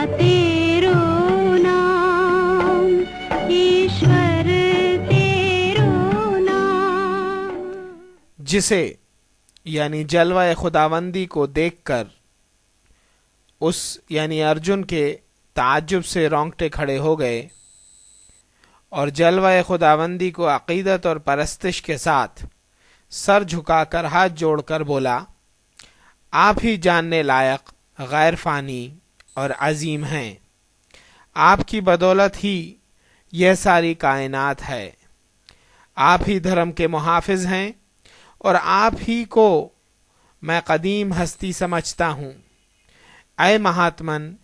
तेरो नाम, ईश्वर तेरो नाम। जिसे यानी जलवा खुदावंदी को देखकर उस यानी अर्जुन के ताज्जुब से रोंगटे खड़े हो गए और जलवा खुदावंदी को अकीदत और परस्तिश के साथ सर झुकाकर हाथ जोड़कर बोला, आप ही जानने लायक, गैर फानी और अजीम हैं। आपकी बदौलत ही यह सारी कायनात है। आप ही धर्म के मुहाफिज हैं और आप ही को मैं कदीम हस्ती समझता हूँ। ऐ महात्मन,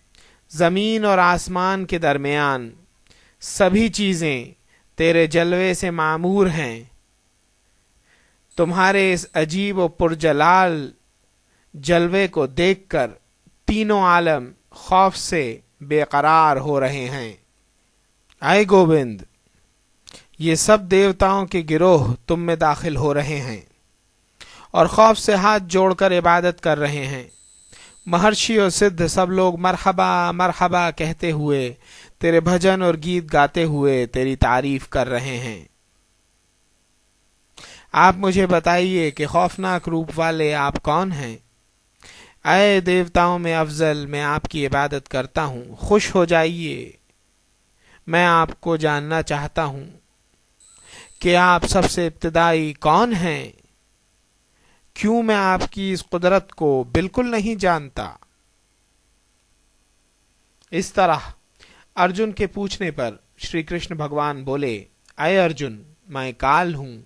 ज़मीन और आसमान के दरमियान सभी चीज़ें तेरे जलवे से मामूर हैं। तुम्हारे इस अजीब और पुरजलाल जलवे को देखकर तीनों आलम खौफ से बेकरार हो रहे हैं। ऐ गोविंद, ये सब देवताओं के गिरोह तुम में दाखिल हो रहे हैं और खौफ से हाथ जोड़कर इबादत कर रहे हैं। महर्षि और सिद्ध सब लोग मरहबा मरहबा कहते हुए तेरे भजन और गीत गाते हुए तेरी तारीफ कर रहे हैं। आप मुझे बताइए कि खौफनाक रूप वाले आप कौन हैं? ऐ देवताओं में अफजल, मैं आपकी इबादत करता हूँ, खुश हो जाइए। मैं आपको जानना चाहता हूँ कि आप सबसे इब्तिदाई कौन हैं। क्यों मैं आपकी इस कुदरत को बिल्कुल नहीं जानता। इस तरह अर्जुन के पूछने पर श्री कृष्ण भगवान बोले, ऐ अर्जुन, मैं काल हूं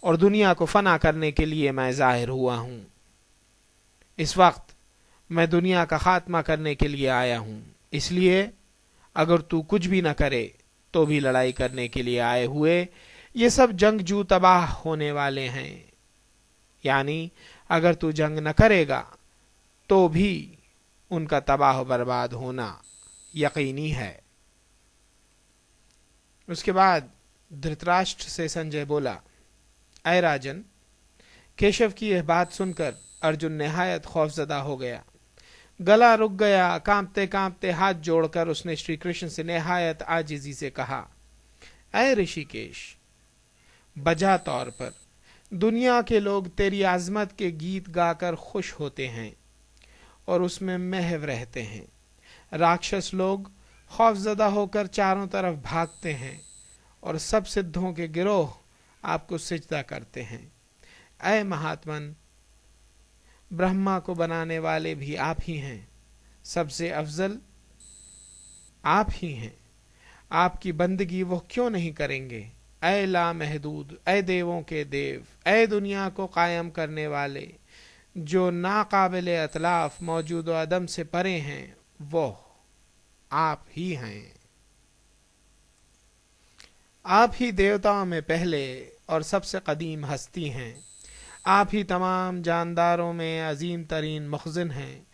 और दुनिया को फना करने के लिए मैं जाहिर हुआ हूं। इस वक्त मैं दुनिया का खात्मा करने के लिए आया हूं। इसलिए अगर तू कुछ भी न करे तो भी लड़ाई करने के लिए आए हुए ये सब जंगजू तबाह होने वाले हैं। यानी अगर तू जंग न करेगा तो भी उनका तबाह बर्बाद होना यकीनी है। उसके बाद धृतराष्ट्र से संजय बोला, ऐ राजन, केशव की यह बात सुनकर अर्जुन निहायत खौफजदा हो गया। गला रुक गया। कांपते कांपते हाथ जोड़कर उसने श्री कृष्ण से निहायत आजिजी से कहा, ऐ ऋषिकेश, बजा तौर पर दुनिया के लोग तेरी आजमत के गीत गाकर खुश होते हैं और उसमें महव रहते हैं। राक्षस लोग खौफजदा होकर चारों तरफ भागते हैं और सब सिद्धों के गिरोह आपको सिजदा करते हैं। ऐ महात्मन, ब्रह्मा को बनाने वाले भी आप ही हैं। सबसे अफजल आप ही हैं। आपकी बंदगी वो क्यों नहीं करेंगे? ऐ लामहदूद, ऐ देवों के देव, ऐ दुनिया को कायम करने वाले, जो नाकाबिल अतलाफ मौजूद व अदम से परे हैं, वो आप ही हैं। आप ही देवताओं में पहले और सबसे कदीम हस्ती हैं। आप ही तमाम जानदारों में अजीम तरीन मुखजिन हैं।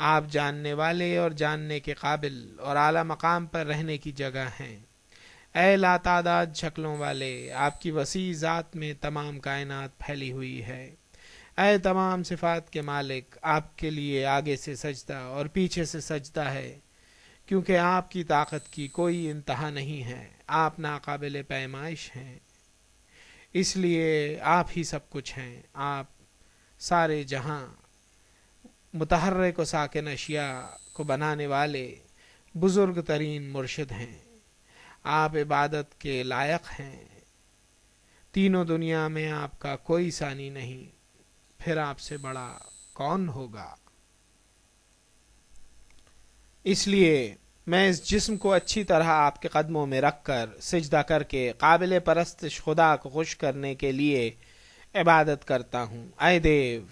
आप जानने वाले और जानने के काबिल और आला मकाम पर रहने की जगह हैं। ऐ लातादाद शक्लों वाले, आपकी वसी ज़ात में तमाम कायनात फैली हुई है। ऐ तमाम सिफात के मालिक, आपके लिए आगे से सजदा और पीछे से सजदा है, क्योंकि आपकी ताकत की कोई इंतहा नहीं है। आप नाकाबिल पैमाइश हैं, इसलिए आप ही सब कुछ हैं। आप सारे जहां मुतहर्रिक व साकिन अशिया को बनाने वाले बुजुर्ग तरीन मुर्शिद हैं। आप इबादत के लायक हैं। तीनों दुनिया में आपका कोई सानी नहीं, फिर आपसे बड़ा कौन होगा। इसलिए मैं इस जिस्म को अच्छी तरह आपके कदमों में रखकर सिजदा करके काबिल परस्तिश खुदा को खुश करने के लिए इबादत करता हूँ। ऐ देव,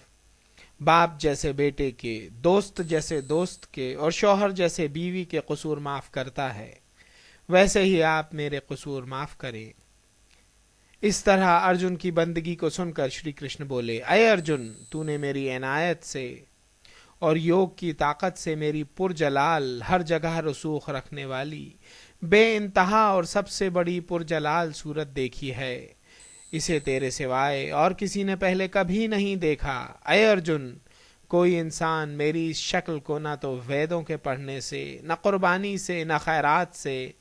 बाप जैसे बेटे के, दोस्त जैसे दोस्त के और शौहर जैसे बीवी के कसूर माफ़ करता है, वैसे ही आप मेरे कसूर माफ़ करें। इस तरह अर्जुन की बंदगी को सुनकर श्री कृष्ण बोले, ऐ अर्जुन, तूने मेरी इनायत से और योग की ताकत से मेरी पुरजलाल हर जगह रसूख रखने वाली बे इंतहा और सबसे बड़ी पुरजलाल सूरत देखी है। इसे तेरे सिवाय और किसी ने पहले कभी नहीं देखा। ऐ अर्जुन, कोई इंसान मेरी इस शक्ल को ना तो वेदों के पढ़ने से, न कुर्बानी से, न खैरात से,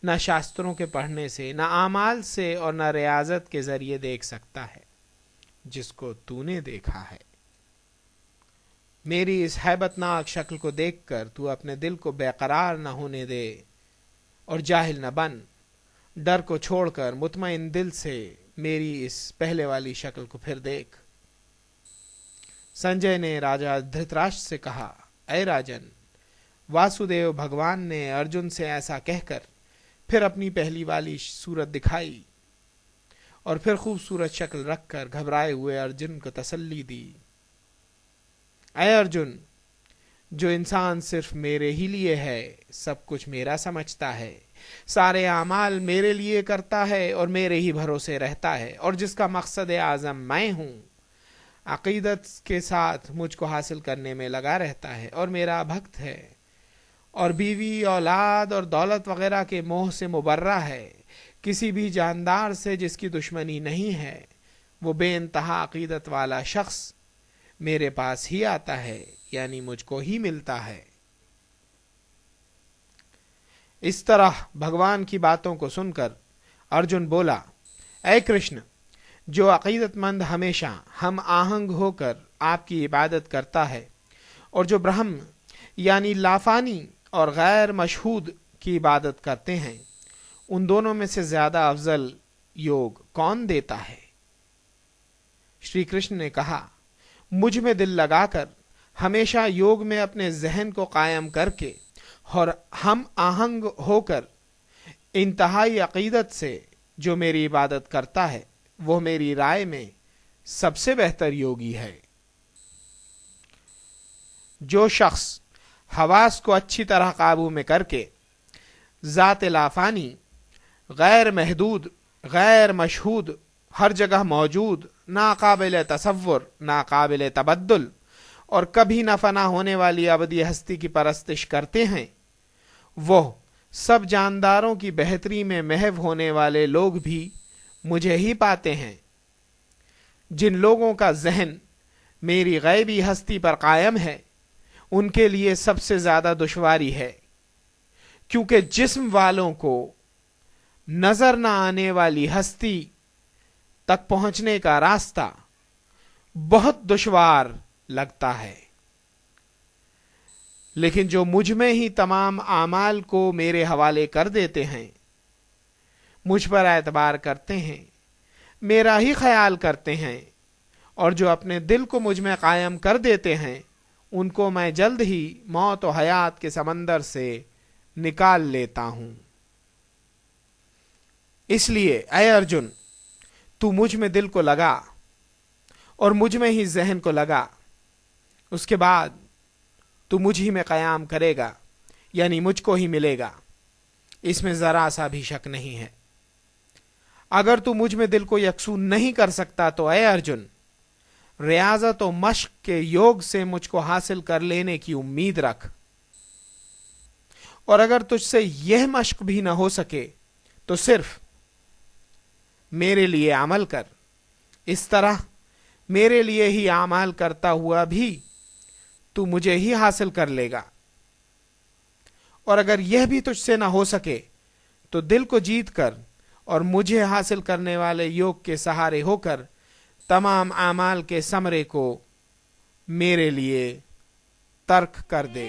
न शास्त्रों के पढ़ने से, न आमाल से और न रियाजत के जरिए देख सकता है जिसको तूने देखा है। मेरी इस हैबतनाक शक्ल को देखकर तू अपने दिल को बेकरार न होने दे और जाहिल न बन। डर को छोड़कर मुतमईन दिल से मेरी इस पहले वाली शक्ल को फिर देख। संजय ने राजा धृतराष्ट्र से कहा, ऐ राजन, वासुदेव भगवान ने अर्जुन से ऐसा कहकर फिर अपनी पहली वाली सूरत दिखाई और फिर खूबसूरत शक्ल रखकर घबराए हुए अर्जुन को तसल्ली दी। ऐ अर्जुन, जो इंसान सिर्फ मेरे ही लिए है, सब कुछ मेरा समझता है, सारे आमाल मेरे लिए करता है और मेरे ही भरोसे रहता है, और जिसका मकसद आज़म मैं हूँ, अकीदत के साथ मुझको हासिल करने में लगा रहता है और मेरा भक्त है, और बीवी, औलाद और दौलत वगैरह के मोह से मुबर्रा है, किसी भी जानदार से जिसकी दुश्मनी नहीं है, वो बेइंतहा अकीदत वाला शख्स मेरे पास ही आता है, यानी मुझको ही मिलता है। इस तरह भगवान की बातों को सुनकर अर्जुन बोला, ऐ कृष्ण, जो अकीदतमंद हमेशा हम आहंग होकर आपकी इबादत करता है और जो ब्रह्म यानी लाफानी और गैर मशहूद की इबादत करते हैं, उन दोनों में से ज्यादा अफजल योग कौन देता है? श्री कृष्ण ने कहा, मुझ में दिल लगाकर हमेशा योग में अपने जहन को कायम करके और हम आहंग होकर इंतहाई अकीदत से जो मेरी इबादत करता है, वो मेरी राय में सबसे बेहतर योगी है। जो शख्स हवास को अच्छी तरह काबू में करके ज़ात लाफानी, गैर महदूद, गैर मशहूद, हर जगह मौजूद, नाकाबिल तसव्वुर, नाकाबिल तबद्दुल और कभी न फना होने वाली अबदी हस्ती की परस्तिश करते हैं, वो सब जानदारों की बेहतरी में महव होने वाले लोग भी मुझे ही पाते हैं। जिन लोगों का जहन मेरी गैबी हस्ती पर कायम है, उनके लिए सबसे ज्यादा दुश्वारी है, क्योंकि जिस्म वालों को नजर न आने वाली हस्ती तक पहुंचने का रास्ता बहुत दुश्वार लगता है। लेकिन जो मुझ में ही तमाम आमाल को मेरे हवाले कर देते हैं, मुझ पर एतबार करते हैं, मेरा ही ख्याल करते हैं और जो अपने दिल को मुझ में कायम कर देते हैं, उनको मैं जल्द ही मौत और हयात के समंदर से निकाल लेता हूं। इसलिए ऐ अर्जुन, तू मुझ में दिल को लगा और मुझ में ही जहन को लगा, उसके बाद तू मुझ ही में कयाम करेगा, यानी मुझको ही मिलेगा, इसमें जरा सा भी शक नहीं है। अगर तू मुझ में दिल को यकसून नहीं कर सकता तो ऐ अर्जुन, रियाजत और मश्क के योग से मुझको हासिल कर लेने की उम्मीद रख, और अगर तुझसे यह मश्क भी न हो सके तो सिर्फ मेरे लिए अमल कर। इस तरह मेरे लिए ही अमल करता हुआ भी तू मुझे ही हासिल कर लेगा, और अगर यह भी तुझसे ना हो सके तो दिल को जीत कर और मुझे हासिल करने वाले योग के सहारे होकर तमाम आमाल के समरे को मेरे लिए तर्क कर दे।